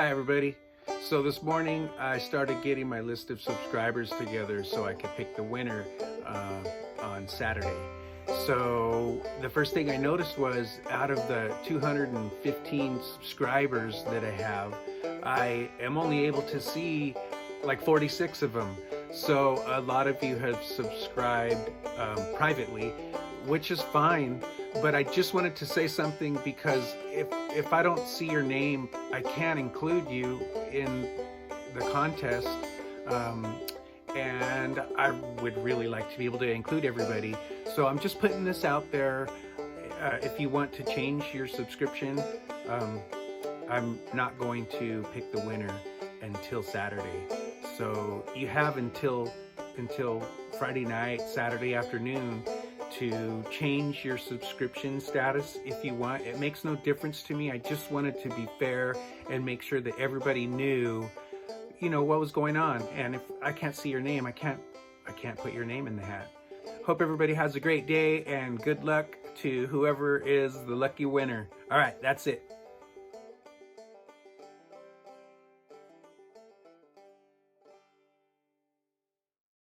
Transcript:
Hi everybody. So this morning I started getting my list of subscribers together so I could pick the winner on Saturday. So the first thing I noticed was out of the 215 subscribers that I am only able to see like 46 of them. So a lot of you have subscribed privately, which is fine, but I just wanted to say something because if I don't see your name, I can't include you in the contest, and I would really like to be able to include everybody. So I'm just putting this out there. If you want to change your subscription, I'm not going to pick the winner until Saturday. So you have until Friday night, Saturday afternoon to change your subscription status if you want. It makes no difference to me. I just wanted to be fair and make sure that everybody knew, what was going on. And if I can't see your name, I can't put your name in the hat. Hope everybody has a great day and good luck to whoever is the lucky winner. All right, that's it.